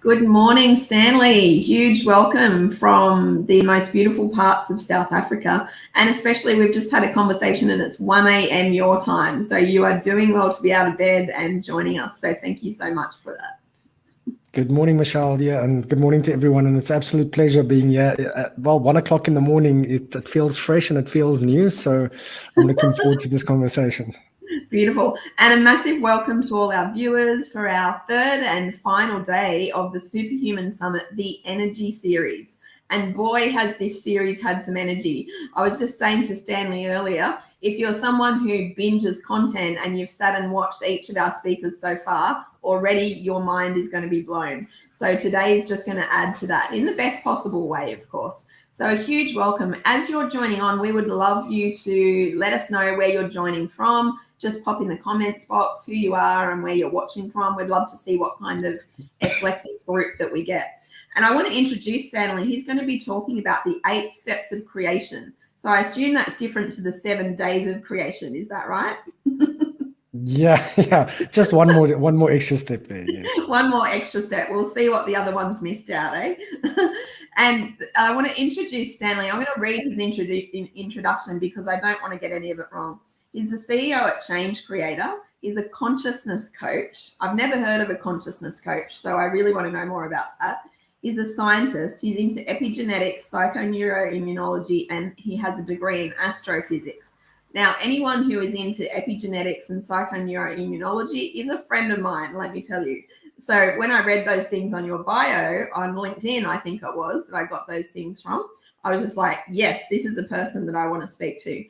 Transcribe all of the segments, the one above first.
Good morning, Stanley. Huge welcome from the most beautiful parts of South Africa. And especially, we've just had a conversation and it's 1 a.m. your time. So you are doing well to be out of bed and joining us. So thank you so much for that. Good morning, Michelle. Yeah, and good morning to everyone. And it's an absolute pleasure being here. Well, 1 o'clock in the morning, it feels fresh and it feels new. So I'm looking forward to this conversation. Beautiful. And a massive welcome to all our viewers for our third and final day of the Superhuman Summit, the Energy Series. And boy, has this series had some energy. I was just saying to Stanley earlier, if you're someone who binges content and you've sat and watched each of our speakers so far, already your mind is going to be blown. So today is just going to add to that in the best possible way, of course. So a huge welcome. As you're joining on, we would love you to let us know where you're joining from. Just pop in the comments box who you are and where you're watching from. We'd love to see what kind of eclectic group that we get. And I want to introduce Stanley. He's going to be talking about the 8 steps of creation. So I assume that's different to the 7 days of creation. Is that right? Yeah. Just one more extra step there. Yes. One more extra step. We'll see what the other ones missed out, eh? And I want to introduce Stanley. I'm going to read his introduction because I don't want to get any of it wrong. He's the CEO at Change Creator. He's a consciousness coach. I've never heard of a consciousness coach, so I really want to know more about that. He's a scientist. He's into epigenetics, psychoneuroimmunology, and he has a degree in astrophysics. Now, anyone who is into epigenetics and psychoneuroimmunology is a friend of mine, let me tell you. So when I read those things on your bio on LinkedIn, I think it was, that I got those things from, I was just like, yes, this is a person that I want to speak to.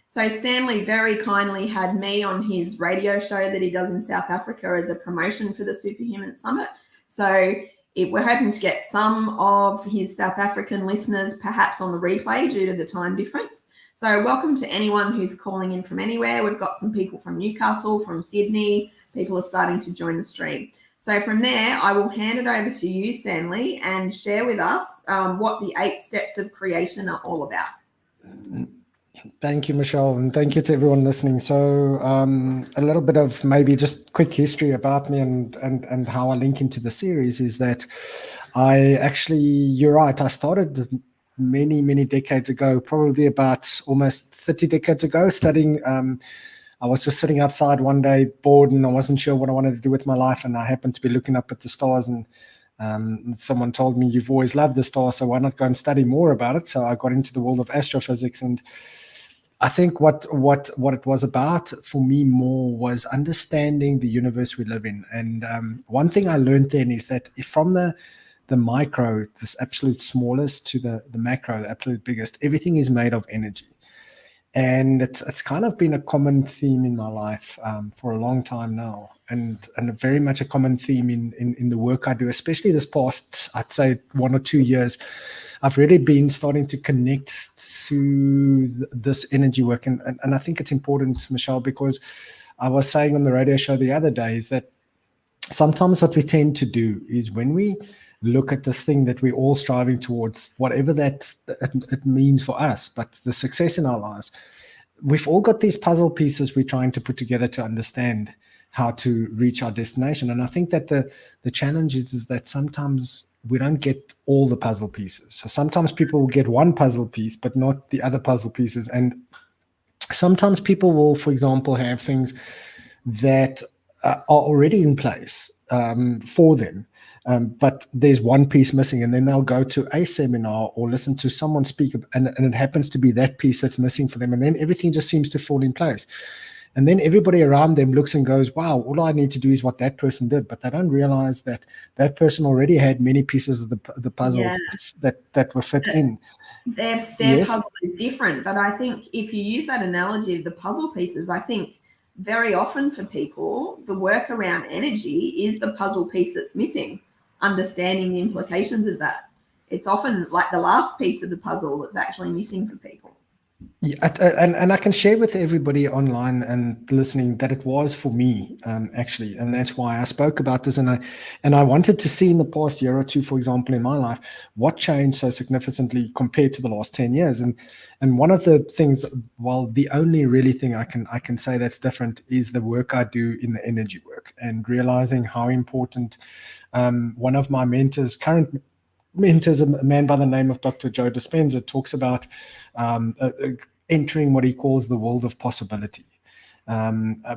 So Stanley very kindly had me on his radio show that he does in South Africa as a promotion for the Superhuman Summit. So we're hoping to get some of his South African listeners perhaps on the replay due to the time difference. So welcome to anyone who's calling in from anywhere. We've got some people from Newcastle, from Sydney. People are starting to join the stream. So from there, I will hand it over to you, Stanley, and share with us what the 8 steps of creation are all about. Thank you, Michelle, and thank you to everyone listening. So a little bit of maybe just quick history about me and how I link into the series is that you're right, I started many decades ago, probably about almost 30 decades ago, studying. I was just sitting outside one day, bored, and I wasn't sure what I wanted to do with my life, and I happened to be looking up at the stars, and someone told me, you've always loved the stars, so why not go and study more about it? So I got into the world of astrophysics, and I think what it was about for me more was understanding the universe we live in. And one thing I learned then is that from the micro, this absolute smallest, to the macro, the absolute biggest, everything is made of energy. And it's kind of been a common theme in my life for a long time now, and very much a common theme in the work I do, especially this past, I'd say 1 or 2 years. I've really been starting to connect to this energy work. And I think it's important, Michelle, because I was saying on the radio show the other day is that sometimes what we tend to do is when we look at this thing that we're all striving towards, whatever that it means for us, but the success in our lives, we've all got these puzzle pieces we're trying to put together to understand how to reach our destination. And I think that the challenge is that sometimes we don't get all the puzzle pieces. So sometimes people will get one puzzle piece, but not the other puzzle pieces. And sometimes people will, for example, have things that are already in place for them. But there's one piece missing, and then they'll go to a seminar or listen to someone speak, and it happens to be that piece that's missing for them. And then everything just seems to fall in place. And then everybody around them looks and goes, wow, all I need to do is what that person did. But they don't realize that that person already had many pieces of the puzzle that were fit in. Their puzzle is different. But I think if you use that analogy of the puzzle pieces, I think very often for people, the work around energy is the puzzle piece that's missing, understanding the implications of that. It's often like the last piece of the puzzle that's actually missing for people. Yeah, and I can share with everybody online and listening that it was for me, actually, and that's why I spoke about this. And I wanted to see in the past year or two, for example, in my life, what changed so significantly compared to the last 10 years. And one of the things, well, the only really thing I can say that's different is the work I do in the energy work. work, and realizing how important one of my mentors, current mentors, a man by the name of Dr. Joe Dispenza, talks about entering what he calls the world of possibility.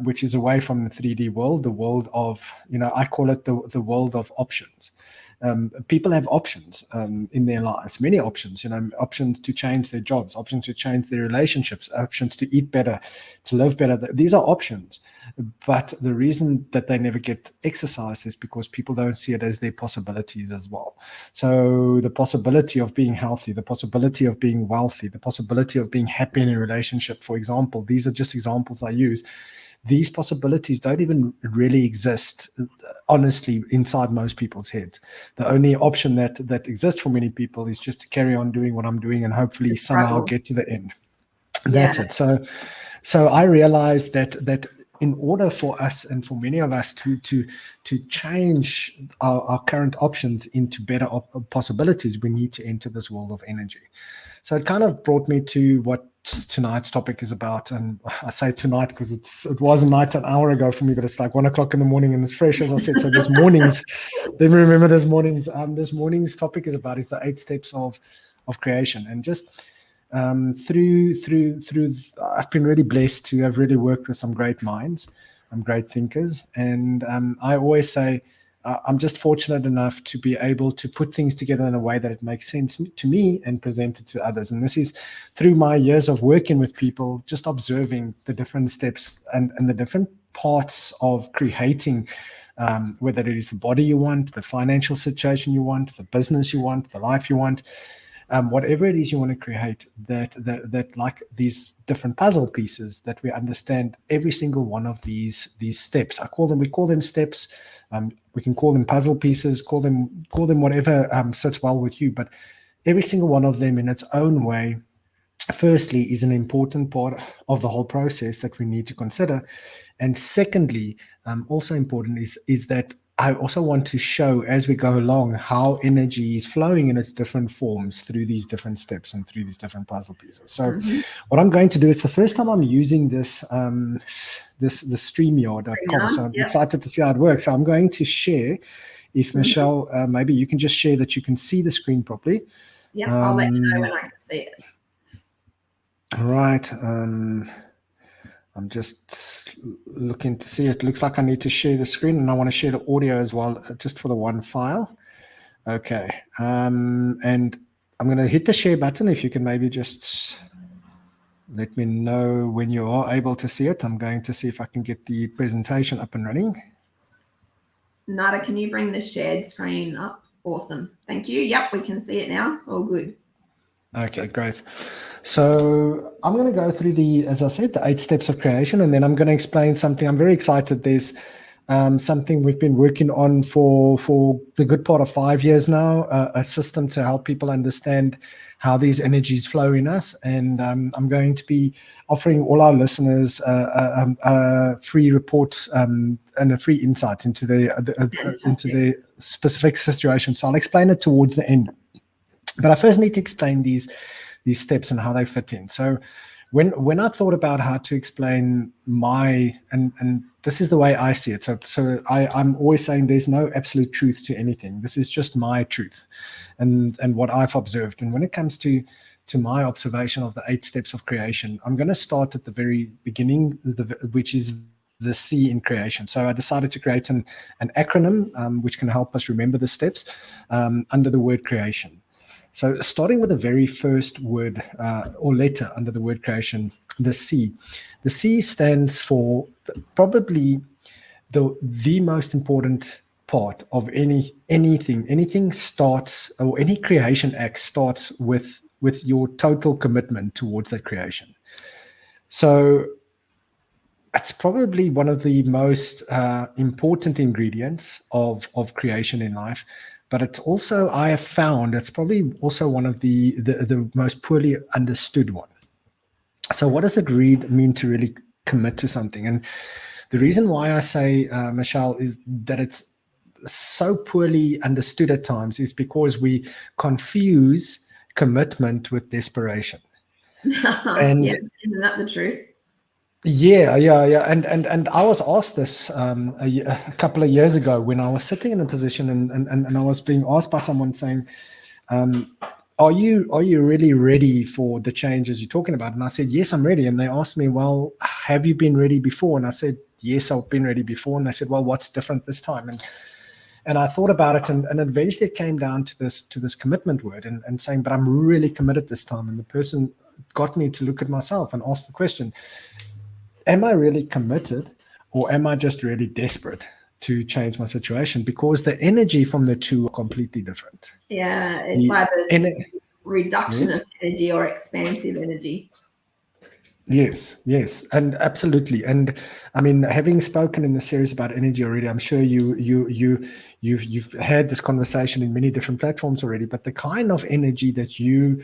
Which is away from the 3D world, the world of, I call it the world of options. People have options in their lives, many options, options to change their jobs, options to change their relationships, options to eat better, to live better. These are options. But the reason that they never get exercised is because people don't see it as their possibilities as well. So the possibility of being healthy, the possibility of being wealthy, the possibility of being happy in a relationship, for example, these are just examples I use. These possibilities don't even really exist, honestly, inside most people's heads. The only option that exists for many people is just to carry on doing what I'm doing and hopefully somehow get to the end. That's it. So I realized that in order for us and for many of us to change our current options into better possibilities, we need to enter this world of energy. So it kind of brought me to what tonight's topic is about. And I say tonight because it was a night an hour ago for me, but it's like 1 o'clock in the morning and it's fresh, as I said. So this morning's, let me remember this morning's topic is the 8 steps of creation. And just through I've been really blessed to have really worked with some great minds, great thinkers. And I always say, I'm just fortunate enough to be able to put things together in a way that it makes sense to me and present it to others. And this is through my years of working with people, just observing the different steps and the different parts of creating, whether it is the body you want, the financial situation you want, the business you want, the life you want, whatever it is you want to create, that like these different puzzle pieces, that we understand every single one of these steps. We call them steps. We can call them puzzle pieces, call them whatever sits well with you. But every single one of them in its own way, firstly, is an important part of the whole process that we need to consider. And secondly, also important is that I also want to show as we go along how energy is flowing in its different forms through these different steps and through these different puzzle pieces. So what I'm going to do, it's the first time I'm using this the StreamYard.com. So I'm excited to see how it works. So I'm going to share, if Michelle, maybe you can just share that you can see the screen properly. Yeah, I'll let you know when I can see it. All right. I'm just looking to see. It looks like I need to share the screen, and I want to share the audio as well, just for the one file. Okay. And I'm going to hit the share button. If you can maybe just let me know when you are able to see it. I'm going to see if I can get the presentation up and running. Nada, can you bring the shared screen up? Awesome. Thank you. Yep, we can see it now. It's all good. Okay, great. So I'm going to go through as I said, the 8 steps of creation, and then I'm going to explain something. I'm very excited. There's something we've been working on for the good part of 5 years now, a system to help people understand how these energies flow in us. And I'm going to be offering all our listeners a free report and a free insight into the specific situation. So I'll explain it towards the end. But I first need to explain these steps and how they fit in. So when I thought about how to explain and this is the way I see it. So I'm always saying there's no absolute truth to anything. This is just my truth and what I've observed. And when it comes to my observation of the 8 steps of creation, I'm going to start at the very beginning, which is the C in creation. So I decided to create an acronym which can help us remember the steps under the word creation. So starting with the very first word or letter under the word creation, the C. The C stands for probably the most important part of anything starts, or any creation act starts with your total commitment towards that creation. So it's probably one of the most important ingredients of creation in life. But it's also, I have found, it's probably also one of the most poorly understood one. So what does it mean to really commit to something? And the reason why I say, Michelle, is that it's so poorly understood at times is because we confuse commitment with desperation. And yeah, isn't that the truth? Yeah. And I was asked this a couple of years ago when I was sitting in a position and I was being asked by someone saying, are you really ready for the changes you're talking about? And I said, yes, I'm ready. And they asked me, well, have you been ready before? And I said, yes, I've been ready before. And they said, well, what's different this time? And I thought about it, and eventually it came down to this commitment word and saying, but I'm really committed this time. And the person got me to look at myself and ask the question, am I really committed, or am I just really desperate to change my situation? Because the energy from the two are completely different. Yeah, it's either reductionist Yes. energy or expansive energy. Yes, and absolutely. And I mean, having spoken in the series about energy already, I'm sure you've had this conversation in many different platforms already. But the kind of energy that you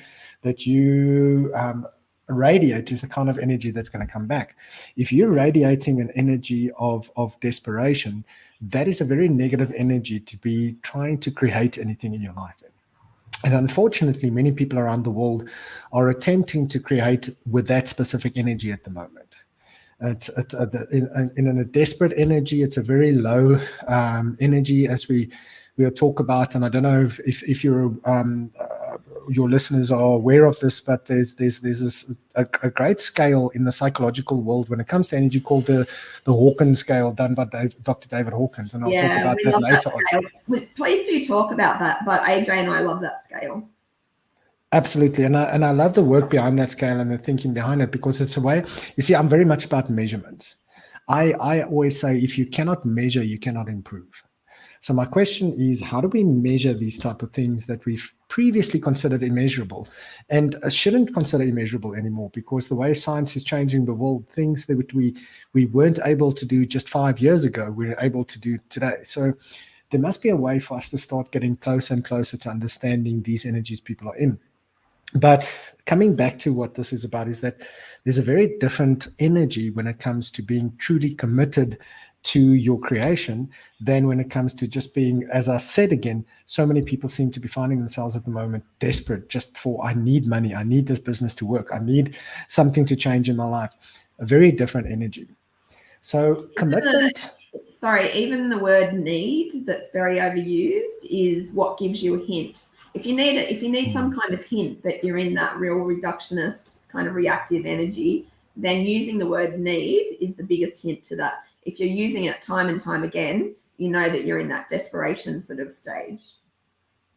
radiate is the kind of energy that's going to come back. If you're radiating an energy of desperation, that is a very negative energy to be trying to create anything in your life. And unfortunately, many people around the world are attempting to create with that specific energy at the moment. It's in a desperate energy. It's a very low energy, as we'll talk about. And I don't know if you're your listeners are aware of this, but there's a great scale in the psychological world when it comes to energy called the Hawkins scale, done by Dr. David Hawkins, and I'll talk about we that love later that scale. Please do talk about that. But AJ and I love that scale. Absolutely, and I love the work behind that scale and the thinking behind it, because it's a way. You see, I'm very much about measurements. I always say, if you cannot measure, you cannot improve. So my question is, how do we measure these type of things that we've previously considered immeasurable and shouldn't consider immeasurable anymore? Because the way science is changing the world, things that we weren't able to do just 5 years ago, we're able to do today. So there must be a way for us to start getting closer and closer to understanding these energies people are in. But coming back to what this is about is that there's a very different energy when it comes to being truly committed to your creation than when it comes to just being, as I said again, so many people seem to be finding themselves at the moment desperate just for, I need money, I need this business to work, I need something to change in my life. A very different energy. So commitment. Even the word need that's very overused is what gives you a hint. If you need some kind of hint that you're in that real reductionist kind of reactive energy, then using the word need is the biggest hint to that. If you're using it time and time again, you know that you're in that desperation sort of stage.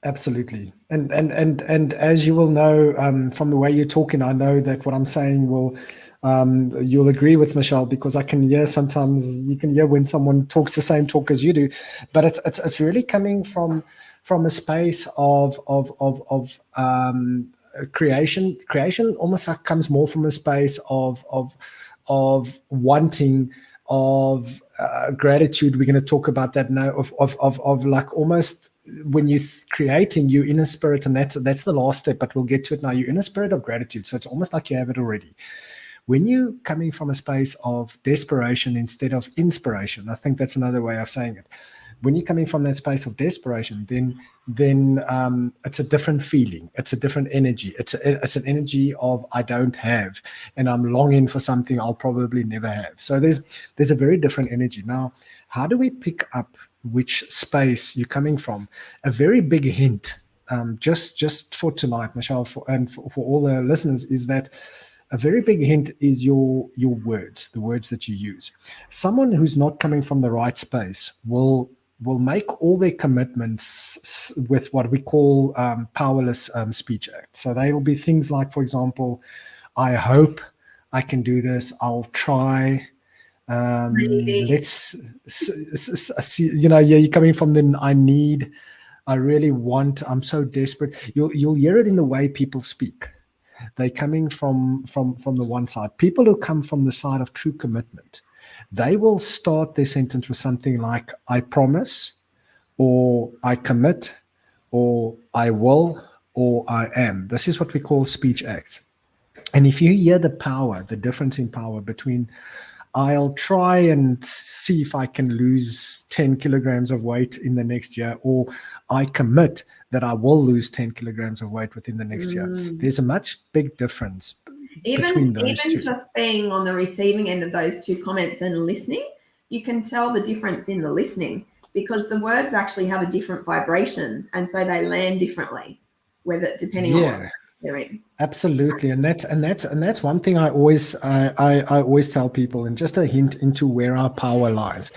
Absolutely. And as you will know from the way you're talking, I know that what I'm saying will you'll agree with Michelle, because I can hear sometimes, you can hear when someone talks the same talk as you do, but it's really coming from a space of creation. Creation almost like comes more from a space of wanting, of gratitude. We're going to talk about that now, of like almost when you're creating, you're in a spirit, and that's the last step, but we'll get to it now. You're in a spirit of gratitude, so it's almost like you have it already. When you're coming from a space of desperation instead of inspiration, I think that's another way of saying it. When you're coming from that space of desperation, then it's a different feeling. It's a different energy. It's an energy of, I don't have, and I'm longing for something I'll probably never have. So there's a very different energy. Now, how do we pick up which space you're coming from? A very big hint, just for tonight, Michelle, and for all the listeners, is that a very big hint is your words, the words that you use. Someone who's not coming from the right space will make all their commitments with what we call powerless speech acts. So they will be things like, for example, I hope I can do this. I'll try. Let's see, you're coming from the I need, I really want, I'm so desperate. You'll hear it in the way people speak. They're coming from the one side. People who come from the side of true commitment, they will start their sentence with something like, I promise, or I commit, or I will, or I am. This is what we call speech acts. And if you hear the difference in power between, I'll try and see if I can lose 10 kilograms of weight in the next year, or I commit that I will lose 10 kilograms of weight within the next year. There's a much big difference. even those two. just being on the receiving end of those two comments and listening, you can tell the difference in the listening, because the words actually have a different vibration, and so they land differently, whether depending on what they're in. Absolutely, and that's one thing I always tell people, and just a hint into where our power lies.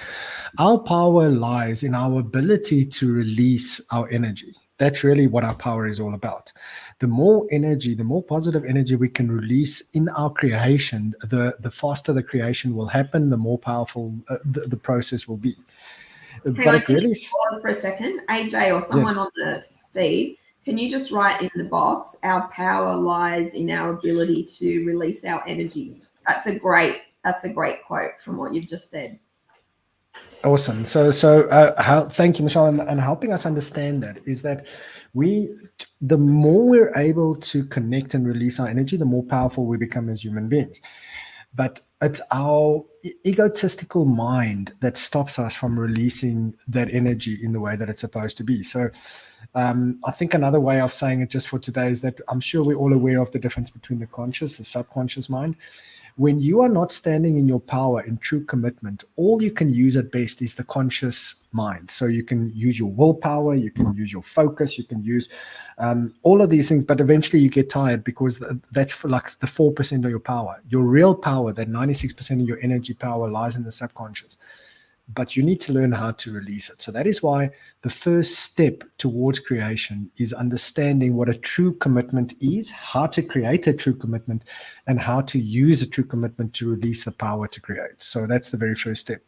Our power lies in our ability to release our energy. That's really what our power is all about. The more energy, the more positive energy we can release in our creation, the faster the creation will happen, the more powerful the process will be. But it really pause for a second, AJ, or someone on the feed. Can you just write in the box, our power lies in our ability to release our energy? That's a great quote from what you've just said. Awesome. So thank you, Michelle, and helping us understand that is that the more we're able to connect and release our energy, the more powerful we become as human beings. But it's our egotistical mind that stops us from releasing that energy in the way that it's supposed to be. So I think another way of saying it just for today is that I'm sure we're all aware of the difference between the conscious, the subconscious mind. When you are not standing in your power in true commitment, all you can use at best is the conscious mind. So you can use your willpower, you can use your focus, you can use all of these things, but eventually you get tired because that's for like the 4% of your power. Your real power, that 96% of your energy power, lies in the subconscious. But you need to learn how to release it. So that is why the first step towards creation is understanding what a true commitment is, how to create a true commitment, and how to use a true commitment to release the power to create. So that's the very first step.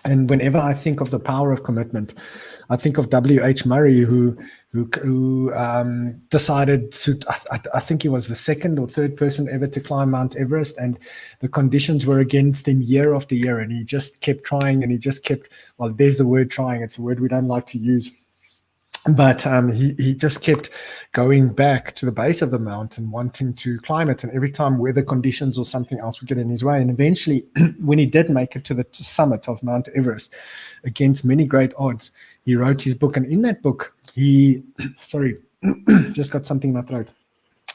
And whenever I think of the power of commitment, I think of W.H. Murray, who decided to, I think he was the second or third person ever to climb Mount Everest, and the conditions were against him year after year, and he just kept trying, and he just kept, well, there's the word trying, it's a word we don't like to use. But he just kept going back to the base of the mountain, wanting to climb it. And every time weather conditions or something else would get in his way. And eventually, when he did make it to the summit of Mount Everest, against many great odds, he wrote his book. And in that book, just got something in my throat.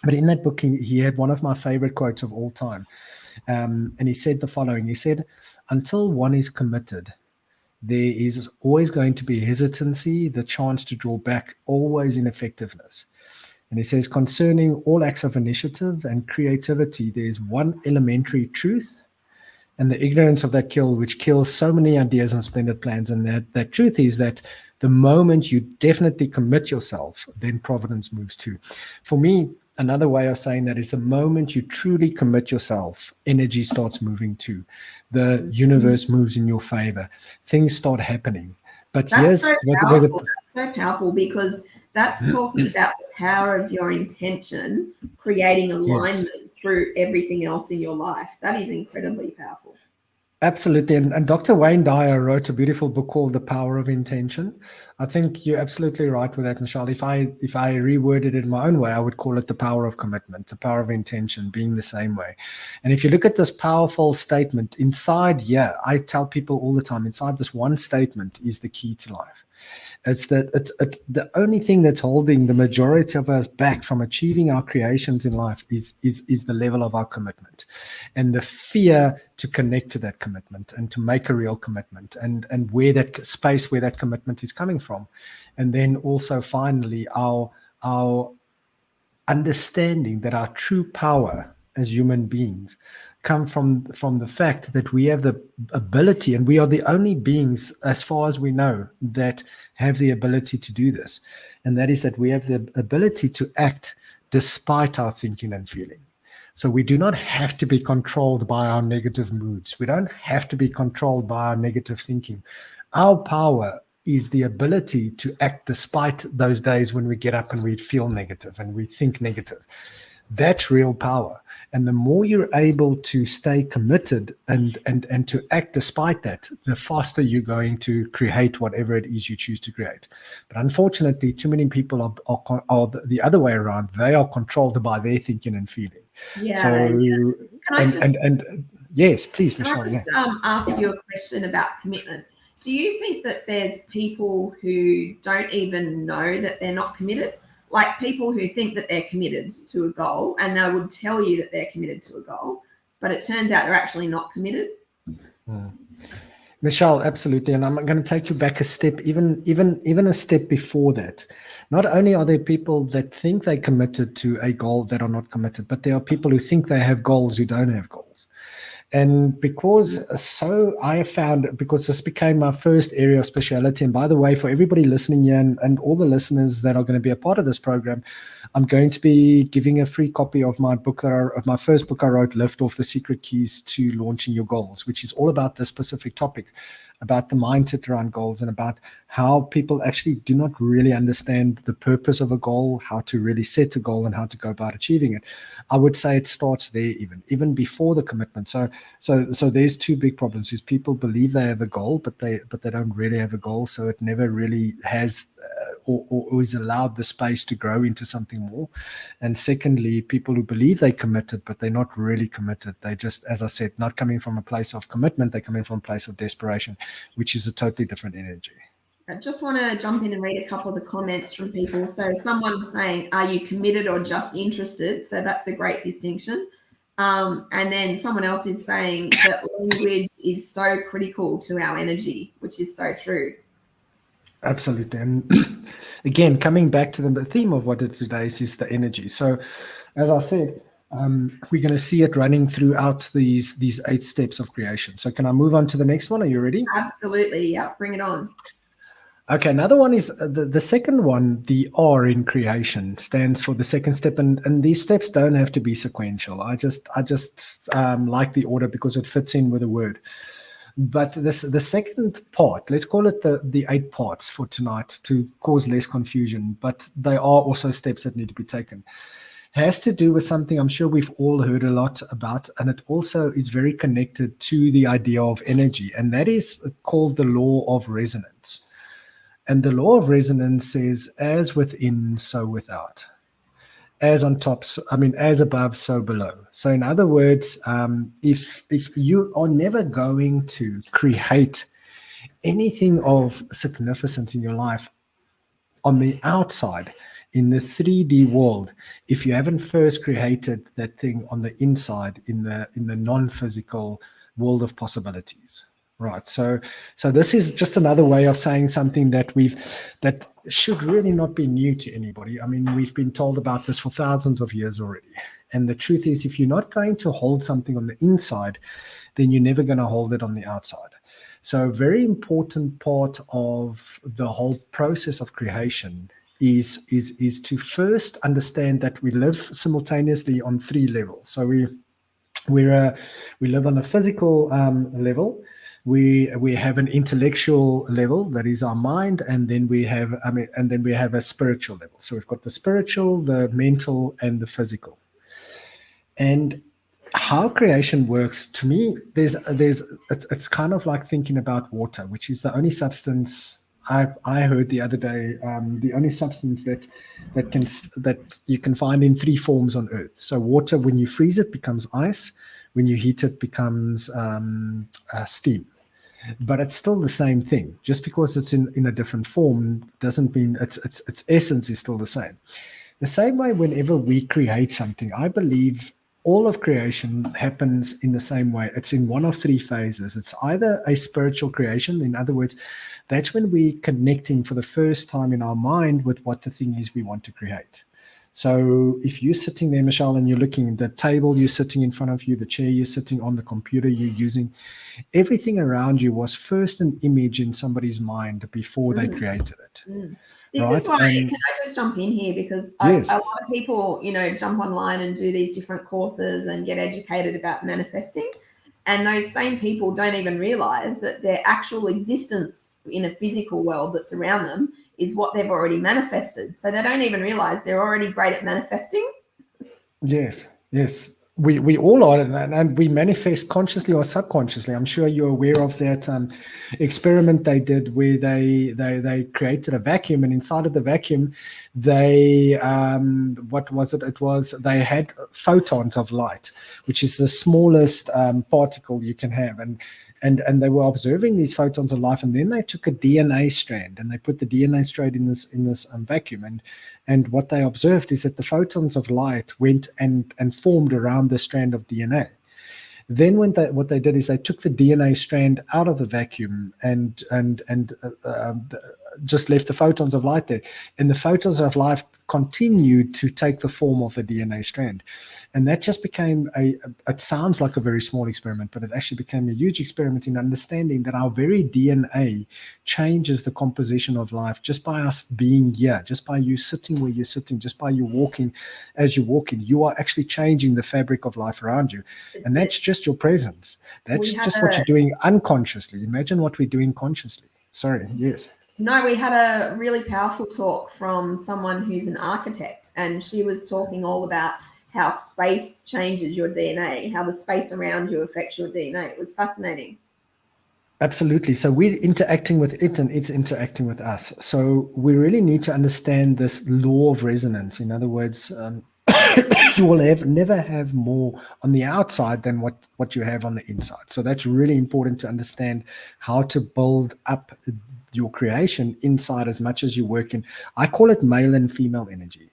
But in that book, he had one of my favorite quotes of all time. And he said the following. He said, "Until one is committed, there is always going to be hesitancy, the chance to draw back, always ineffectiveness." And he says, "Concerning all acts of initiative and creativity, there is one elementary truth, and the ignorance of that which kills so many ideas and splendid plans. And that truth is that the moment you definitely commit yourself, then providence moves too." For me, another way of saying that is the moment you truly commit yourself, energy starts moving too. The universe moves in your favor. Things start happening. But that's so powerful because that's talking about the power of your intention, creating alignment through everything else in your life. That is incredibly powerful. Absolutely. And Dr. Wayne Dyer wrote a beautiful book called The Power of Intention. I think you're absolutely right with that, Michelle. If I reworded it in my own way, I would call it the power of commitment, the power of intention being the same way. And if you look at this powerful statement inside, I tell people all the time, inside this one statement is the key to life. It's that it's the only thing that's holding the majority of us back from achieving our creations in life is the level of our commitment and the fear to connect to that commitment and to make a real commitment and where that space where that commitment is coming from. And then also finally our understanding that our true power as human beings come from the fact that we have the ability, and we are the only beings, as far as we know, that have the ability to do this. And that is that we have the ability to act despite our thinking and feeling. So we do not have to be controlled by our negative moods. We don't have to be controlled by our negative thinking. Our power is the ability to act despite those days when we get up and we feel negative and we think negative. That's real power. And the more you're able to stay committed and to act despite that, the faster you're going to create whatever it is you choose to create. But unfortunately, too many people are the other way around. They are controlled by their thinking and feeling. Yes, please, Michelle. Can I just ask you a question about commitment? Do you think that there's people who don't even know that they're not committed? like people who think that they're committed to a goal, and they would tell you that they're committed to a goal, but it turns out they're actually not committed. Michelle, absolutely. And I'm going to take you back a step, even a step before that. Not only are there people that think they're committed to a goal that are not committed, but there are people who think they have goals who don't have goals. And because I have found, because this became my first area of speciality, and by the way, for everybody listening here and all the listeners that are going to be a part of this program, I'm going to be giving a free copy of my book, of my first book I wrote, Lift Off: The Secret Keys to Launching Your Goals, which is all about this specific topic, about the mindset around goals and about how people actually do not really understand the purpose of a goal, how to really set a goal and how to go about achieving it. I would say it starts there even before the commitment. So there's two big problems: is people believe they have a goal, but they don't really have a goal. So it never really has or is allowed the space to grow into something more. And secondly, people who believe they committed, but they're not really committed. They just, as I said, not coming from a place of commitment, they're coming from a place of desperation, which is a totally different energy. I just want to jump in and read a couple of the comments from people. So someone's saying, are you committed or just interested? So that's a great distinction. And then someone else is saying that language is so critical to our energy, which is so true. Absolutely. And again, coming back to the theme of what it today is the energy. So as I said, we're going to see it running throughout these 8 steps of creation. So can I move on to the next one? Are you ready? Absolutely. Yeah, bring it on. Okay, another one is the second one, the R in creation, stands for the second step. And these steps don't have to be sequential. I just like the order because it fits in with a word. But the second part, let's call it the 8 parts for tonight to cause less confusion, but they are also steps that need to be taken, has to do with something I'm sure we've all heard a lot about, and it also is very connected to the idea of energy, and that is called the law of resonance. And the law of resonance says, as within, so without. As on top, as above, so below. So in other words, if you are never going to create anything of significance in your life on the outside, in the 3D world, if you haven't first created that thing on the inside, in the non-physical world of possibilities. Right. So this is just another way of saying something that should really not be new to anybody. I mean, we've been told about this for thousands of years already. And the truth is, if you're not going to hold something on the inside, then you're never going to hold it on the outside. So a very important part of the whole process of creation is to first understand that we live simultaneously on 3 levels. So we live on a physical level. We have an intellectual level, that is our mind, and then we have a spiritual level. So we've got the spiritual, the mental, and the physical. And how creation works, to me, it's kind of like thinking about water, which is the only substance I heard the other day, the only substance that you can find in 3 forms on Earth. So water, when you freeze it, becomes ice. When you heat it, becomes steam. But it's still the same thing. Just because it's in a different form doesn't mean its essence is still the same. The same way, whenever we create something, I believe all of creation happens in the same way. It's in one of 3 phases. It's either a spiritual creation. In other words, that's when we're connecting for the first time in our mind with what the thing is we want to create. So if you're sitting there, Michelle, and you're looking at the table you're sitting in front of you, the chair you're sitting on, the computer you're using, everything around you was first an image in somebody's mind before they created it. This right? is why, can I just jump in here? Because yes. a lot of people, jump online and do these different courses and get educated about manifesting. And those same people don't even realize that their actual existence in a physical world that's around them is what they've already manifested. So they don't even realize they're already great at manifesting. Yes. We all are, and we manifest consciously or subconsciously. I'm sure you're aware of that experiment they did where they created a vacuum, and inside of the vacuum, they they had photons of light, which is the smallest particle you can have, and they were observing these photons of life, and then they took a DNA strand and they put the DNA strand in this vacuum, and what they observed is that the photons of light went and formed around the strand of DNA. Then what they did is they took the DNA strand out of the vacuum and just left the photons of light there. And the photons of light continued to take the form of the DNA strand. And that just became it sounds like a very small experiment, but it actually became a huge experiment in understanding that our very DNA changes the composition of life just by us being here, just by you sitting where you're sitting, just by you walking as you're walking. You are actually changing the fabric of life around you. And that's just your presence. That's just what you're doing unconsciously. Imagine what we're doing consciously. Sorry, yes. No, we had a really powerful talk from someone who's an architect, and she was talking all about how space changes your DNA, how the space around you affects your DNA. It was fascinating. Absolutely. So we're interacting with it and it's interacting with us. So we really need to understand this law of resonance. In other words, you will never have more on the outside than what you have on the inside. So that's really important to understand how to build up your creation inside as much as you work in. I call it male and female energy.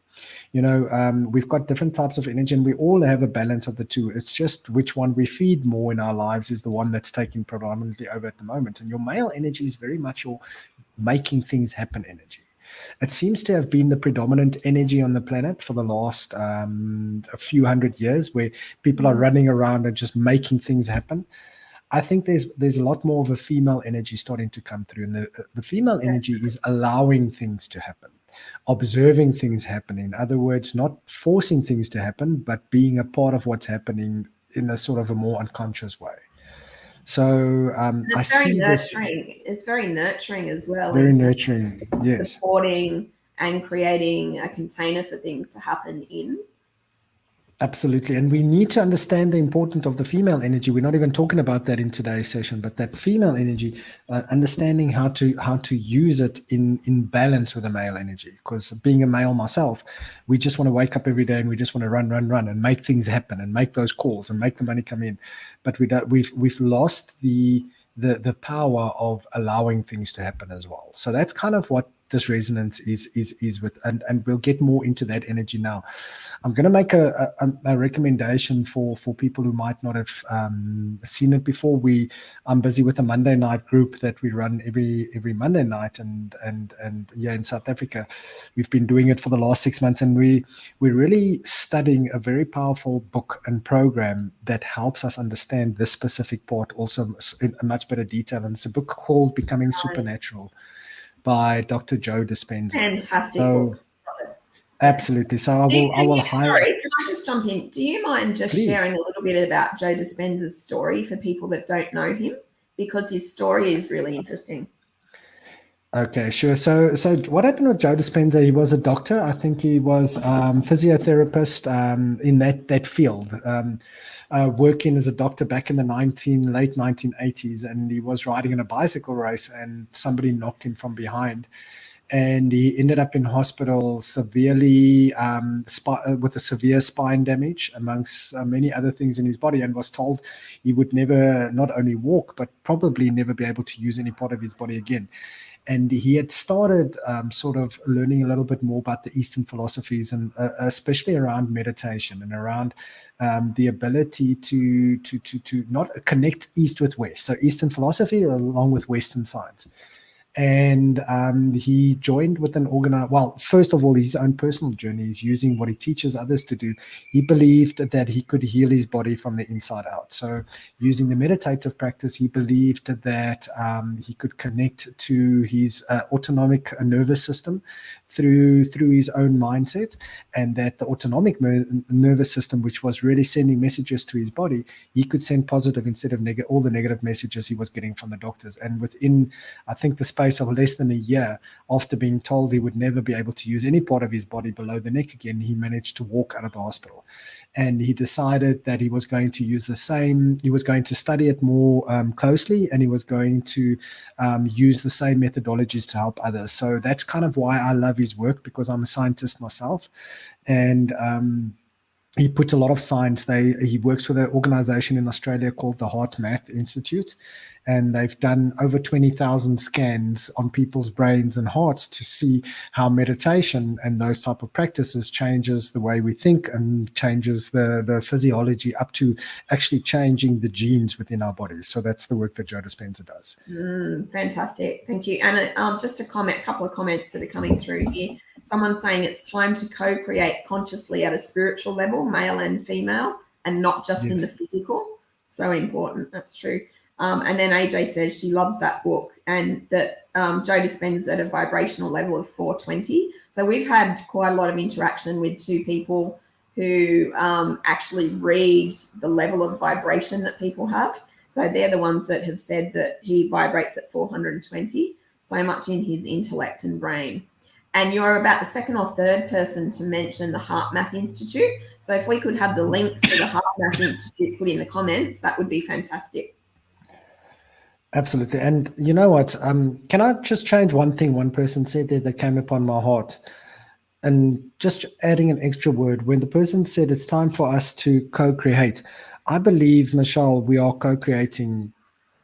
We've got different types of energy and we all have a balance of the two. It's just which one we feed more in our lives is the one that's taking predominantly over at the moment. And your male energy is very much your making things happen energy. It seems to have been the predominant energy on the planet for the last a few hundred years, where people are running around and just making things happen. I think there's a lot more of a female energy starting to come through, and the female energy is allowing things to happen, observing things happen. In other words, not forcing things to happen, but being a part of what's happening in a sort of a more unconscious way. So I see this. It's very nurturing as well. Very nurturing, yes. Supporting and creating a container for things to happen in. Absolutely. And we need to understand the importance of the female energy. We're not even talking about that in today's session, but that female energy, understanding how to use it in balance with the male energy. Because being a male myself, we just want to wake up every day and we just want to run and make things happen and make those calls and make the money come in. But we've lost the power of allowing things to happen as well. So that's kind of what this resonance is with, and we'll get more into that energy now. I'm going to make a recommendation for people who might not have seen it before. I'm busy with a Monday night group that we run every Monday night, and yeah, in South Africa, we've been doing it for the last 6 months, and we're really studying a very powerful book and program that helps us understand this specific part also in a much better detail. And it's a book called Becoming Supernatural by Dr. Joe Dispenza. Fantastic. Absolutely. So I will highlight. Sorry, can I just jump in? Do you mind just sharing a little bit about Joe Dispenza's story for people that don't know him? Because his story is really interesting. Okay, sure. So what happened with Joe Dispenza? He was a doctor. I think he was physiotherapist in that field, working as a doctor back in the late 1980s, and he was riding in a bicycle race, and somebody knocked him from behind, and he ended up in hospital severely with a severe spine damage, amongst many other things in his body, and was told he would never not only walk but probably never be able to use any part of his body again. And he had started sort of learning a little bit more about the Eastern philosophies, and especially around meditation and around the ability to not connect East with West. So Eastern philosophy along with Western science. And he joined with an organization. Well, first of all, his own personal journey is using what he teaches others to do. He believed that he could heal his body from the inside out. So using the meditative practice, he believed that he could connect to his autonomic nervous system through his own mindset, and that the autonomic nervous system, which was really sending messages to his body, he could send positive instead of all the negative messages he was getting from the doctors. And within, I think, the space of less than a year, after being told he would never be able to use any part of his body below the neck again, he managed to walk out of the hospital. And he decided that he was going to use the same, he was going to study it more closely, and he was going to use the same methodologies to help others. So that's kind of why I love his work, because I'm a scientist myself. And he puts a lot of science. He works with an organization in Australia called the Heart Math Institute, and they've done over 20,000 scans on people's brains and hearts to see how meditation and those type of practices changes the way we think and changes the physiology up to actually changing the genes within our bodies. So that's the work that Joe Dispenza does. Fantastic. Thank you. And just a couple of comments that are coming through here. Someone's saying it's time to co-create consciously at a spiritual level, male and female, and not just in the physical. So important. That's true. And then AJ says she loves that book, and that Joe Dispenza at a vibrational level of 420. So we've had quite a lot of interaction with two people who actually read the level of vibration that people have. So they're the ones that have said that he vibrates at 420, so much in his intellect and brain. And you're about the second or third person to mention the Heart Math Institute. So if we could have the link to the Heart Math Institute put in the comments, that would be fantastic. Absolutely. And you know what? Can I just change one thing one person said there that came upon my heart? And just adding an extra word, when the person said it's time for us to co-create, I believe, Michelle, we are co-creating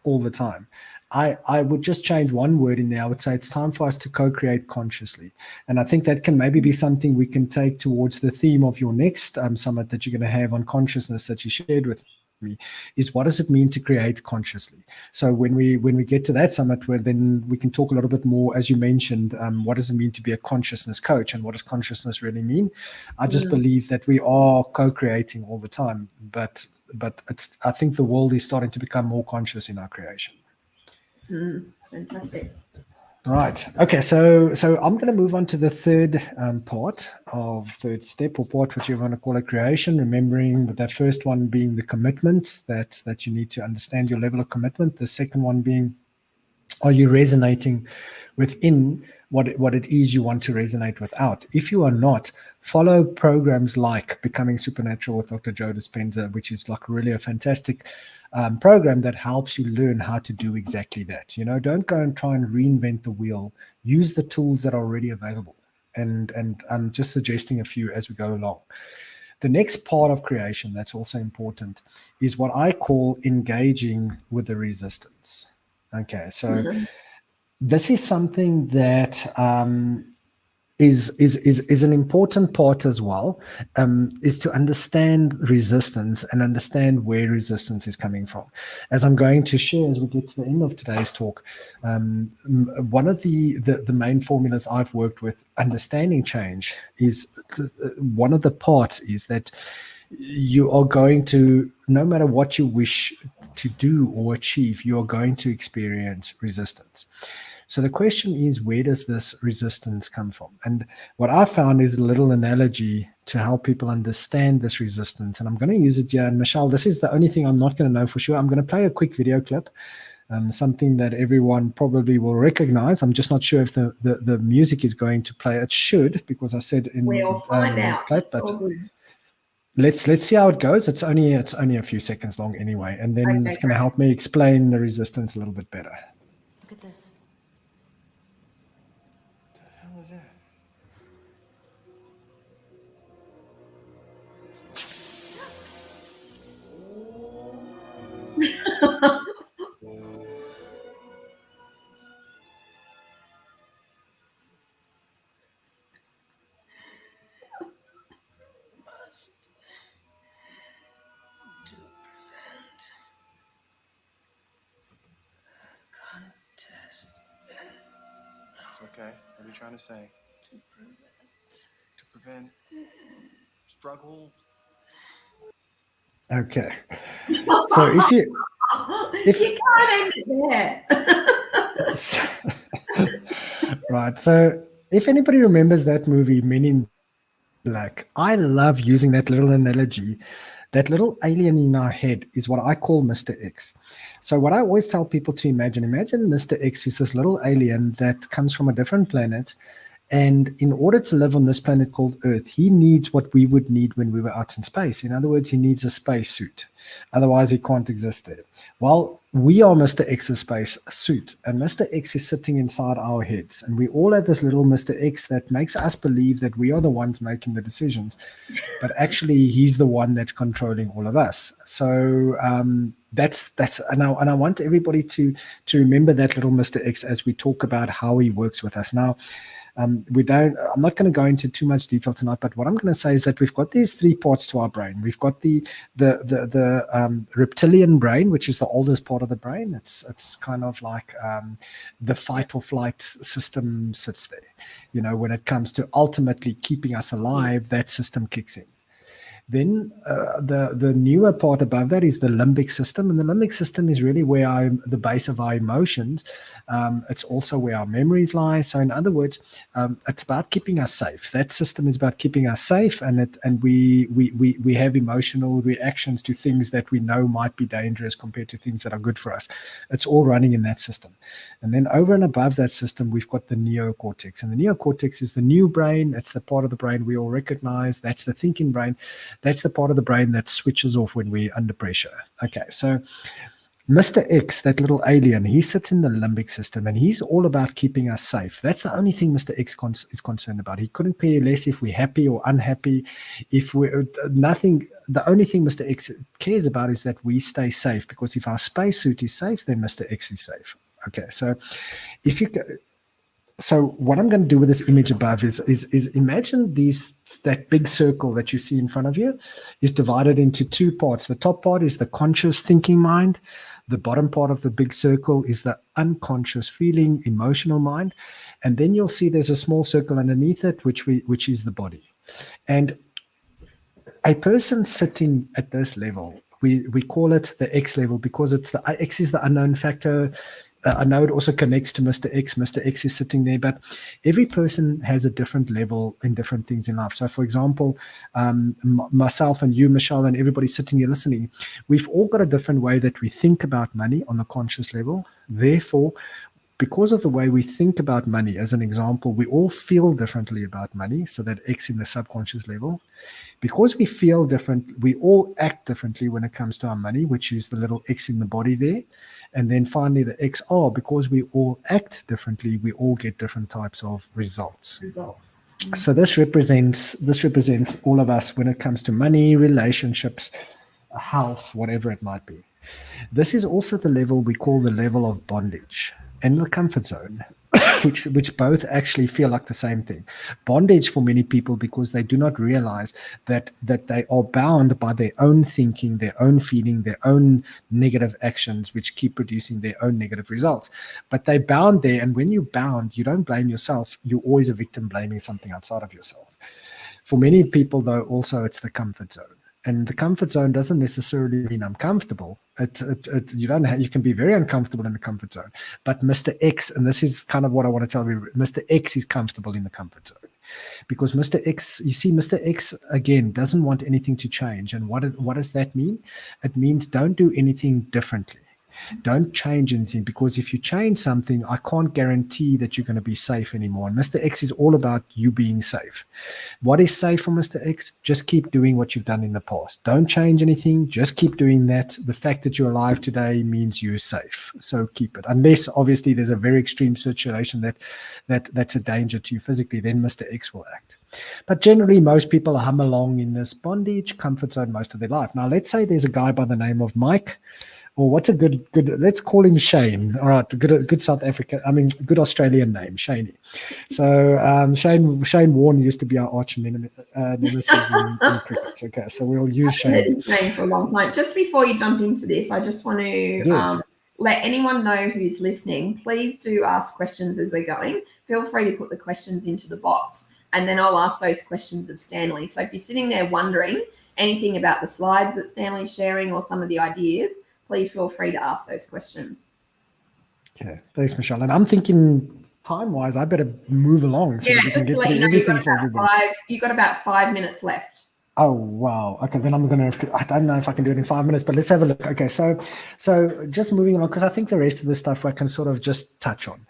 all the time. I would just change one word in there. I would say it's time for us to co-create consciously. And I think that can maybe be something we can take towards the theme of your next summit that you're going to have on consciousness that you shared with me, is what does it mean to create consciously? So when we get to that summit, then we can talk a little bit more, as you mentioned, what does it mean to be a consciousness coach, and what does consciousness really mean? I just believe that we are co-creating all the time, but I think the world is starting to become more conscious in our creation. Fantastic. Right. Okay. So I'm going to move on to the third third step or part, whichever you want to call it, creation. Remembering that first one being the commitment, that you need to understand your level of commitment. The second one being, are you resonating within what it is you want to resonate without? If you are not, follow programs like Becoming Supernatural with Dr. Joe Dispenza, which is like really a fantastic program that helps you learn how to do exactly that. Don't go and try and reinvent the wheel. Use the tools that are already available. And I'm just suggesting a few as we go along. The next part of creation that's also important is what I call engaging with the resistance. Okay, so this is something that is an important part as well, is to understand resistance and understand where resistance is coming from. As I'm going to share as we get to the end of today's talk, one of the main formulas I've worked with understanding change is one of the parts is that you are going to, no matter what you wish to do or achieve, you are going to experience resistance. So the question is, where does this resistance come from? And what I found is a little analogy to help people understand this resistance. And I'm going to use it here. And Michelle, this is the only thing I'm not going to know for sure. I'm going to play a quick video clip, something that everyone probably will recognize. I'm just not sure if the music is going to play. It should, because I said in we'll find out. Clip, it's all good. Let's see how it goes. It's only a few seconds long anyway, and then it's going to help me explain the resistance a little bit better. Look at this. What the hell is that? Contest. It's okay. What are you trying to say? To prevent struggle. Okay. So if you can't end it there. right. So if anybody remembers that movie, Men in Black, I love using that little analogy. That little alien in our head is what I call Mr. X. So what I always tell people to imagine Mr. X is this little alien that comes from a different planet. And in order to live on this planet called Earth, he needs what we would need when we were out in space. In other words, he needs a space suit. Otherwise, he can't exist there. Well, we are Mr. X's space suit, and Mr. X is sitting inside our heads. And we all have this little Mr. X that makes us believe that we are the ones making the decisions. But actually, he's the one that's controlling all of us. So that's and I want everybody to remember that little Mr. X as we talk about how he works with us. Now, I'm not going to go into too much detail tonight, but what I'm going to say is that we've got these three parts to our brain. We've got the reptilian brain, which is the oldest part of the brain. It's kind of like the fight or flight system sits there. You know, when it comes to ultimately keeping us alive, that system kicks in. Then the newer part above that is the limbic system, and the limbic system is really where the base of our emotions. It's also where our memories lie. So, in other words, it's about keeping us safe. That system is about keeping us safe, and we have emotional reactions to things that we know might be dangerous compared to things that are good for us. It's all running in that system. And then over and above that system, we've got the neocortex, and the neocortex is the new brain. It's the part of the brain we all recognize. That's the thinking brain. That's the part of the brain that switches off when we're under pressure. Okay, so Mr. X, that little alien, he sits in the limbic system, and he's all about keeping us safe. That's the only thing Mr. X is concerned about. He couldn't care less if we're happy or unhappy. If we're nothing, the only thing Mr. X cares about is that we stay safe, because if our spacesuit is safe, then Mr. X is safe. Okay, so So what I'm going to do with this image above is imagine that big circle that you see in front of you is divided into two parts. The top part is the conscious thinking mind. The bottom part of the big circle is the unconscious feeling, emotional mind. And then you'll see there's a small circle underneath it, which is the body. And a person sitting at this level, we call it the X level, because X is the unknown factor. I know it also connects to Mr. X. Mr. X is sitting there, but every person has a different level in different things in life. So, for example, myself and you, Michelle, and everybody sitting here listening, we've all got a different way that we think about money on the conscious level. Therefore, because of the way we think about money, as an example, we all feel differently about money, so that X in the subconscious level. Because we feel different, we all act differently when it comes to our money, which is the little X in the body there. And then finally the XR, because we all act differently, we all get different types of results. So this represents all of us when it comes to money, relationships, health, whatever it might be. This is also the level we call the level of bondage and the comfort zone, which both actually feel like the same thing. Bondage for many people, because they do not realize that they are bound by their own thinking, their own feeling, their own negative actions, which keep producing their own negative results. But they're bound there, and when you're bound, you don't blame yourself. You're always a victim blaming something outside of yourself. For many people, though, also it's the comfort zone. And the comfort zone doesn't necessarily mean uncomfortable. You can be very uncomfortable in the comfort zone. But Mr. X, and this is kind of what I want to tell you, Mr. X is comfortable in the comfort zone. Because Mr. X, you see, Mr. X, again, doesn't want anything to change. And what does that mean? It means don't do anything differently. Don't change anything, because if you change something, I can't guarantee that you're going to be safe anymore. And Mr. X is all about you being safe. What is safe for Mr. X? Just keep doing what you've done in the past. Don't change anything. Just keep doing that. The fact that you're alive today means you're safe. So keep it. Unless, obviously, there's a very extreme situation that's a danger to you physically, then Mr. X will act. But generally, most people hum along in this bondage, comfort zone most of their life. Now, let's say there's a guy by the name of Mike, or what's a good, let's call him Shane. All right, good South African, good Australian name, Shaney. So Shane Warne used to be our arch nemesis in cricket. Okay, so we'll use Shane. I've heard his name for a long time. Just before you jump into this, I just want to let anyone know who's listening, please do ask questions as we're going. Feel free to put the questions into the box, and then I'll ask those questions of Stanley. So if you're sitting there wondering anything about the slides that Stanley's sharing or some of the ideas, please feel free to ask those questions. Okay, thanks, Michelle. And I'm thinking time-wise, I better move along. So just to let you know, you've got about 5 minutes left. Oh, wow. Okay, then I'm going to have to, I don't know if I can do it in 5 minutes, but let's have a look. Okay, so just moving along, because I think the rest of the stuff I can sort of just touch on.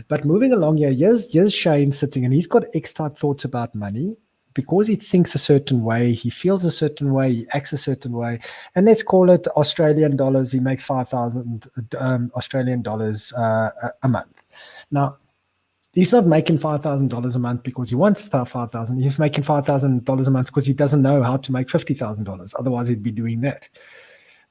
But moving along here, here's Shane sitting, and he's got X-type thoughts about money. because he thinks a certain way, he feels a certain way, he acts a certain way, and let's call it Australian dollars, he makes 5,000 Australian dollars a month. Now, he's not making $5,000 a month because he wants $5,000. He's making $5,000 a month because he doesn't know how to make $50,000. Otherwise, he'd be doing that.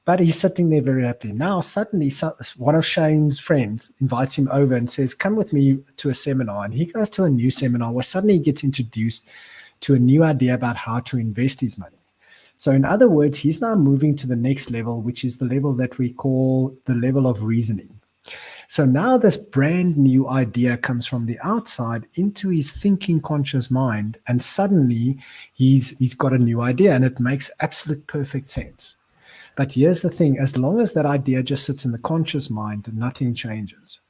But he's sitting there very happy. Now, suddenly, one of Shane's friends invites him over and says, come with me to a seminar. And he goes to a new seminar where suddenly he gets introduced to a new idea about how to invest his money. So in other words, he's now moving to the next level, which is the level that we call the level of reasoning. So now this brand new idea comes from the outside into his thinking conscious mind, and suddenly he's got a new idea, and it makes absolute perfect sense. But here's the thing, as long as that idea just sits in the conscious mind, nothing changes.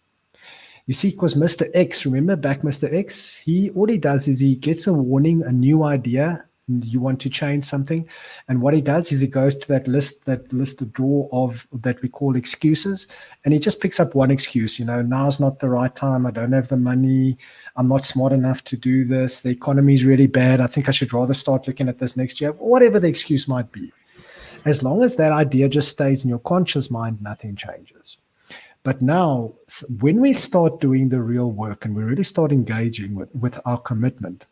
You see, because Mr. X, remember back Mr. X, all he does is he gets a warning, a new idea, and you want to change something. And what he does is he goes to that list of drawer of that we call excuses, and he just picks up one excuse. Now's not the right time. I don't have the money. I'm not smart enough to do this. The economy is really bad. I think I should rather start looking at this next year. Whatever the excuse might be. As long as that idea just stays in your conscious mind, nothing changes. But now, when we start doing the real work and we really start engaging with our commitment,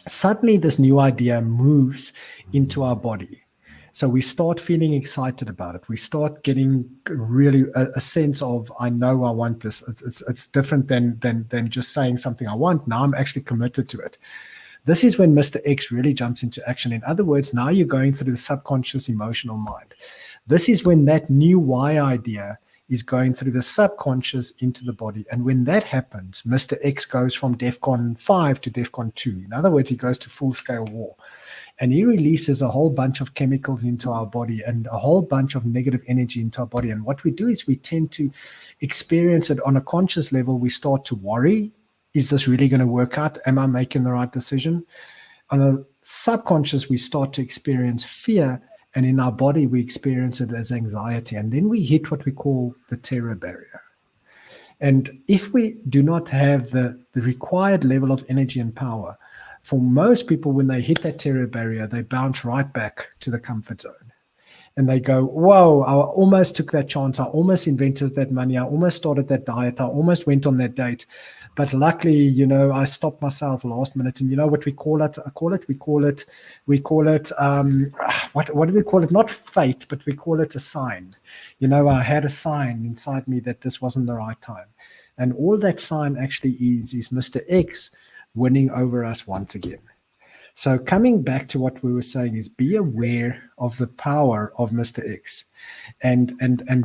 suddenly this new idea moves into our body. So we start feeling excited about it. We start getting really a sense of, I know I want this. It's different than just saying something I want. Now I'm actually committed to it. This is when Mr. X really jumps into action. In other words, now you're going through the subconscious emotional mind. This is when that new why idea is going through the subconscious into the body. And when that happens, Mr. X goes from DEFCON 5 to DEFCON 2. In other words, he goes to full-scale war. And he releases a whole bunch of chemicals into our body and a whole bunch of negative energy into our body. And what we do is we tend to experience it on a conscious level. We start to worry. Is this really going to work out? Am I making the right decision? On a subconscious, we start to experience fear, and in our body, we experience it as anxiety. And then we hit what we call the terror barrier. And if we do not have the required level of energy and power, for most people, when they hit that terror barrier, they bounce right back to the comfort zone. And they go, whoa, I almost took that chance. I almost invented that money. I almost started that diet. I almost went on that date. But luckily, I stopped myself last minute. And you know what we call it? We call it, what do they call it? Not fate, but we call it a sign. I had a sign inside me that this wasn't the right time. And all that sign actually is Mr. X winning over us once again. So coming back to what we were saying is be aware of the power of Mr. X and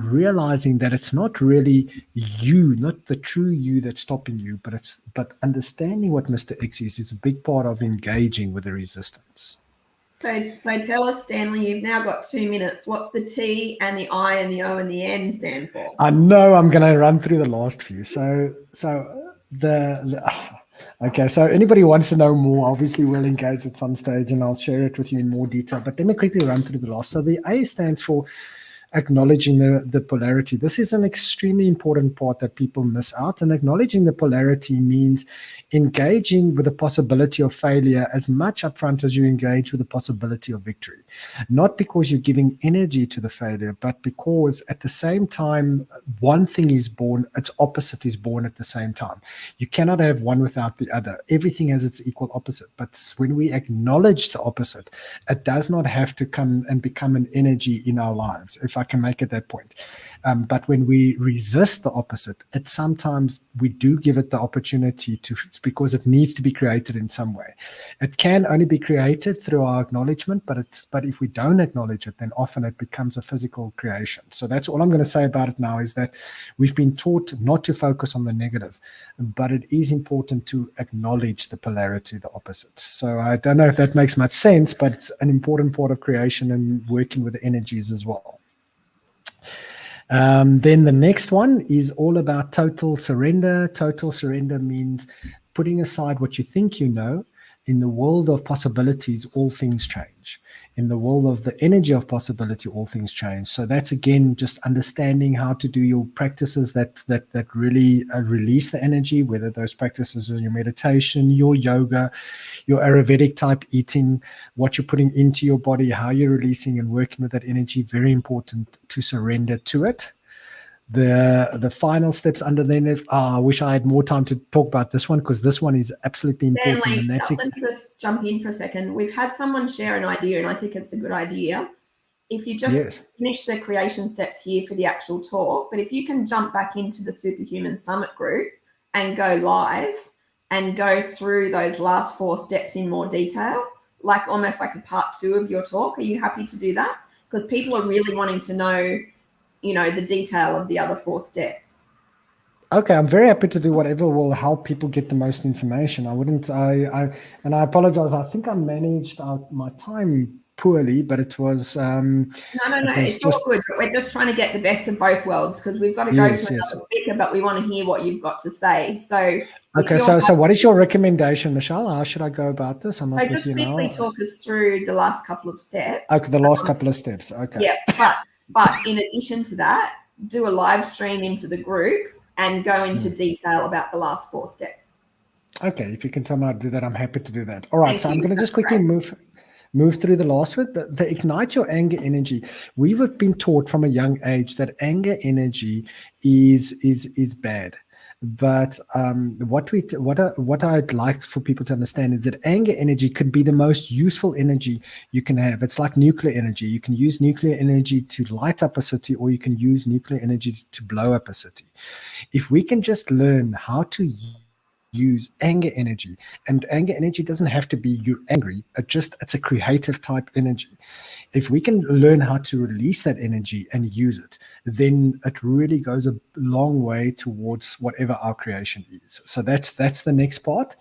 realizing that it's not really you, not the true you that's stopping you, but understanding what Mr. X is a big part of engaging with the resistance. So tell us, Stanley, you've now got 2 minutes. What's the T and the I and the O and the N stand for? I know I'm going to run through the last few. Okay, so anybody who wants to know more, obviously we'll engage at some stage and I'll share it with you in more detail. But let me quickly run through the last. So the A stands for acknowledging the polarity. This is an extremely important part that people miss out. And acknowledging the polarity means engaging with the possibility of failure as much upfront as you engage with the possibility of victory. Not because you're giving energy to the failure, but because at the same time, one thing is born, its opposite is born at the same time. You cannot have one without the other. Everything has its equal opposite. But when we acknowledge the opposite, it does not have to come and become an energy in our lives, if I can make it that point. But when we resist the opposite, it sometimes we do give it the opportunity to, because it needs to be created in some way. It can only be created through our acknowledgement, but if we don't acknowledge it, then often it becomes a physical creation. So that's all I'm going to say about it now, is that we've been taught not to focus on the negative, but it is important to acknowledge the polarity, the opposite. So I don't know if that makes much sense, but it's an important part of creation and working with the energies as well. Then the next one is all about total surrender. Total surrender means putting aside what you think you know in the world of possibilities, all things change. In the world of the energy of possibility, all things change. So that's, again, just understanding how to do your practices that really release the energy, whether those practices are your meditation, your yoga, your Ayurvedic type eating, what you're putting into your body, how you're releasing and working with that energy. Very important to surrender to it. The final steps under then is, I wish I had more time to talk about this one, because this one is absolutely important. Stanley, And that's let me just jump in for a second. We've had someone share an idea, and I think it's a good idea. If you just finish the creation steps here for the actual talk, but if you can jump back into the Superhuman Summit group and go live and go through those last 4 steps in more detail, like almost like a part 2 of your talk. Are you happy to do that? Because people are really wanting to know, the detail of the other 4 steps. Okay, I'm very happy to do whatever will help people get the most information. I apologize. I think I managed my time poorly, but it was no, it's all good. But we're just trying to get the best of both worlds, because we've got to go to another speaker, but we want to hear what you've got to say. So okay, so what is your recommendation, Michelle? How should I go about this? So just quickly talk us through the last couple of steps. Okay, the last couple of steps. Okay. Yeah, but in addition to that, do a live stream into the group and go into detail about the last 4 steps. Okay, if you can tell me how to do that, I'm happy to do that. All right, so I'm going to just quickly move through the last bit. The ignite your anger energy. We have been taught from a young age that anger energy is bad. But what I'd like for people to understand is that anger energy could be the most useful energy you can have. It's like nuclear energy. You can use nuclear energy to light up a city, or you can use nuclear energy to blow up a city. If we can just learn how to use anger energy, and anger energy doesn't have to be you're angry, it's a creative type energy. If we can learn how to release that energy and use it, then it really goes a long way towards whatever our creation is. So that's the next part.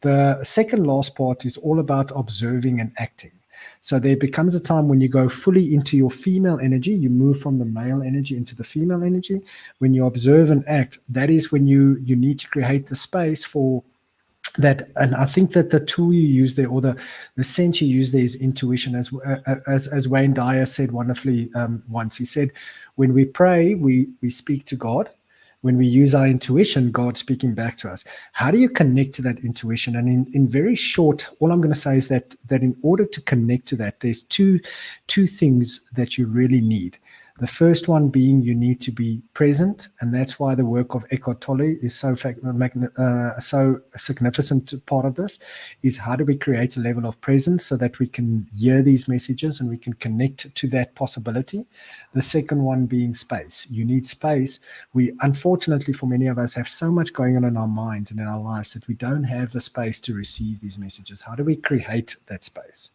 The second last part is all about observing and acting. So there becomes a time when you go fully into your female energy. You move from the male energy into the female energy. When you observe and act, that is when you need to create the space for that. And I think that the tool you use there, or the sense you use there, is intuition. As Wayne Dyer said wonderfully once, he said, when we pray, we speak to God. When we use our intuition, God's speaking back to us. How do you connect to that intuition? And in very short, all I'm going to say is that in order to connect to that, there's two things that you really need. The first one being you need to be present, and that's why the work of Eckhart Tolle is so significant part of this, is how do we create a level of presence so that we can hear these messages and we can connect to that possibility. The second one being space. You need space. We, unfortunately, for many of us, have so much going on in our minds and in our lives that we don't have the space to receive these messages. How do we create that space?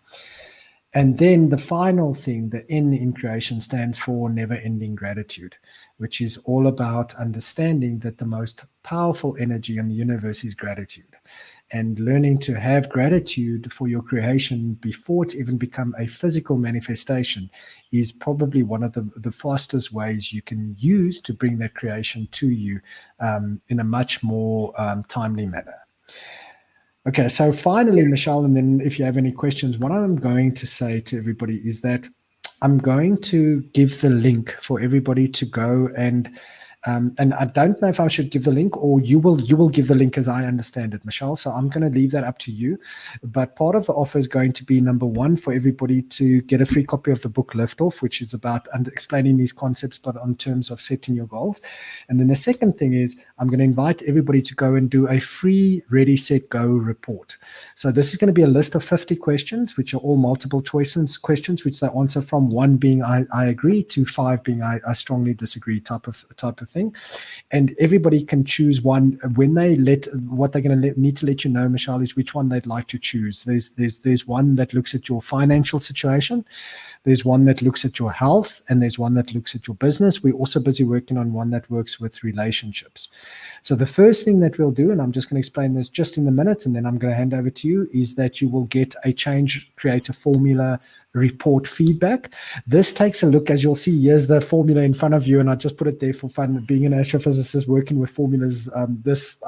And then the final thing, the N in creation, stands for never-ending gratitude, which is all about understanding that the most powerful energy in the universe is gratitude. And learning to have gratitude for your creation before it's even become a physical manifestation is probably one of the fastest ways you can use to bring that creation to you in a much more timely manner. Okay, so finally, Michelle, and then if you have any questions, what I'm going to say to everybody is that I'm going to give the link for everybody to go and I don't know if I should give the link, or you will give the link as I understand it, Michelle. So I'm going to leave that up to you. But part of the offer is going to be, number one, for everybody to get a free copy of the book Liftoff, which is about explaining these concepts, but on terms of setting your goals. And then the second thing is I'm going to invite everybody to go and do a free Ready, Set, Go report. So this is going to be a list of 50 questions, which are all multiple choice questions, which they answer from 1 being I agree to 5 being I strongly disagree type of thing. And everybody can choose one. When they what they're going to need to let you know, Michelle, is which one they'd like to choose. There's one that looks at your financial situation, there's one that looks at your health, and there's one that looks at your business. We're also busy working on one that works with relationships. So the first thing that we'll do, and I'm just going to explain this just in a minute, and then I'm going to hand over to you, is that you will get a change creator formula report feedback. This takes a look, as you'll see, here's the formula in front of you, and I just put it there for fun. being an astrophysicist, working with formulas,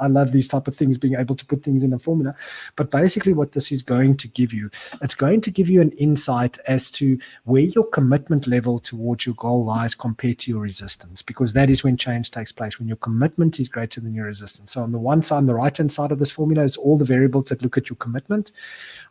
I love these type of things, being able to put things in a formula. But basically what this is going to give you, it's going to give you an insight as to where your commitment level towards your goal lies compared to your resistance, because that is when change takes place, when your commitment is greater than your resistance. So on the one side, on the right-hand side of this formula is all the variables that look at your commitment.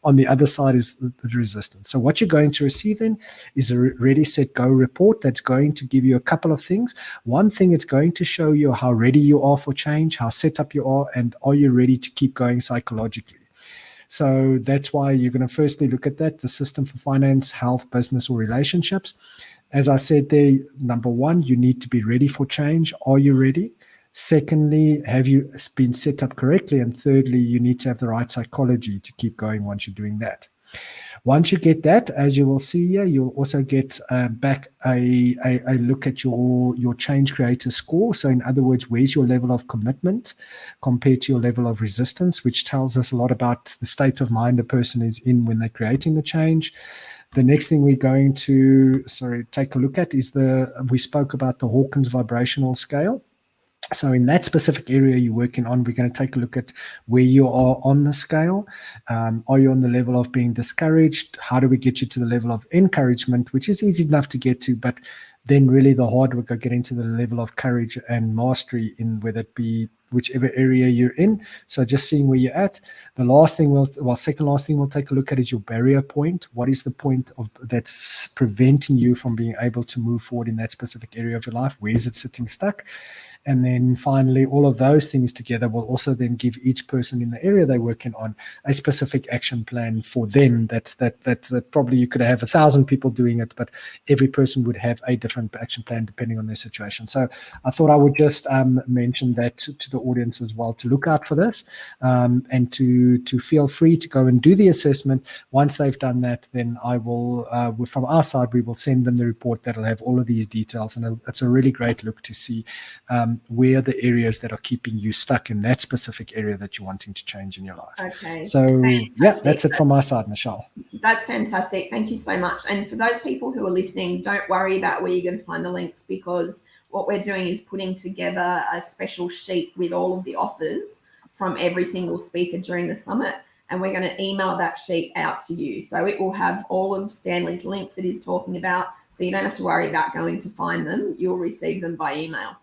On the other side is the resistance. So what you're going to receive then is a ready, set, go report that's going to give you a couple of things. One thing, it's going to show you how ready you are for change, how set up you are, and are you ready to keep going psychologically. So that's why you're going to firstly look at that, the system for finance, health, business, or relationships. As I said there, number one, you need to be ready for change. Are you ready? Secondly, have you been set up correctly? And thirdly, you need to have the right psychology to keep going once you're doing that. Once you get that, as you will see here, you'll also get back a look at your change creator score. So in other words, where's your level of commitment compared to your level of resistance, which tells us a lot about the state of mind a person is in when they're creating the change. The next thing we're going to take a look at is we spoke about the Hawkins vibrational scale. So in that specific area you're working on, we're going to take a look at where you are on the scale. Are you on the level of being discouraged? How do we get you to the level of encouragement, which is easy enough to get to, but then really the hard work of getting to the level of courage and mastery in whether it be whichever area you're in. So just seeing where you're at. The last thing second last thing we'll take a look at is your barrier point. What is the point that's preventing you from being able to move forward in that specific area of your life? Where is it sitting stuck? And then finally, all of those things together will also then give each person in the area they're working on a specific action plan for them. That probably you could have 1,000 people doing it, but every person would have a different action plan depending on their situation. So I thought I would just mention that to the audience as well, to look out for this and to feel free to go and do the assessment. Once they've done that, then I will, from our side, we will send them the report that'll have all of these details. And it's a really great look to see where are the areas that are keeping you stuck in that specific area that you're wanting to change in your life. Okay. So fantastic. Yeah, that's it from my side, Michelle. That's fantastic. Thank you so much. And for those people who are listening, don't worry about where you're going to find the links, because what we're doing is putting together a special sheet with all of the offers from every single speaker during the summit. And we're going to email that sheet out to you. So it will have all of Stanley's links that he's talking about. So you don't have to worry about going to find them. You'll receive them by email.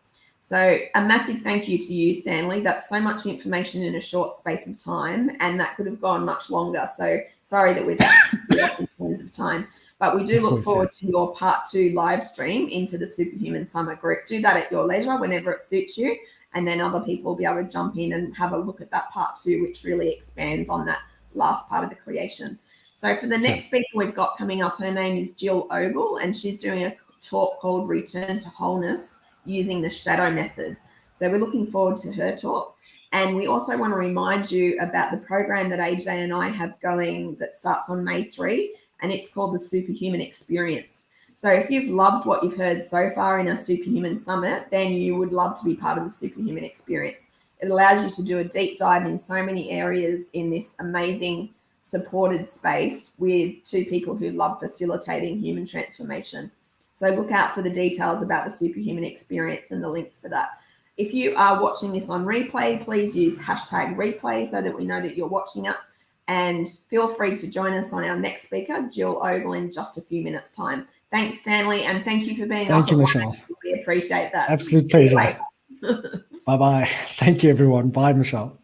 So a massive thank you to you, Stanley. That's so much information in a short space of time, and that could have gone much longer. So sorry that we've had in terms of time, but we do look forward to your part 2 live stream into the Superhuman Summit group. Do that at your leisure whenever it suits you, and then other people will be able to jump in and have a look at that part 2, which really expands on that last part of the creation. So for the next speaker we've got coming up, her name is Jill Ogle, and she's doing a talk called Return to Wholeness using the shadow method. So we're looking forward to her talk. And we also want to remind you about the program that AJ and I have going that starts on May 3, and it's called the Superhuman Experience. So if you've loved what you've heard so far in our Superhuman Summit, then you would love to be part of the Superhuman Experience. It allows you to do a deep dive in so many areas in this amazing supported space with 2 people who love facilitating human transformation. So look out for the details about the Superhuman Experience and the links for that. If you are watching this on replay, please use #replay so that we know that you're watching it. And feel free to join us on our next speaker, Jill Ogle, in just a few minutes' time. Thanks, Stanley, and thank you for being on. Thank you, Michelle. We appreciate that. Absolute pleasure. Bye-bye. Thank you, everyone. Bye, Michelle.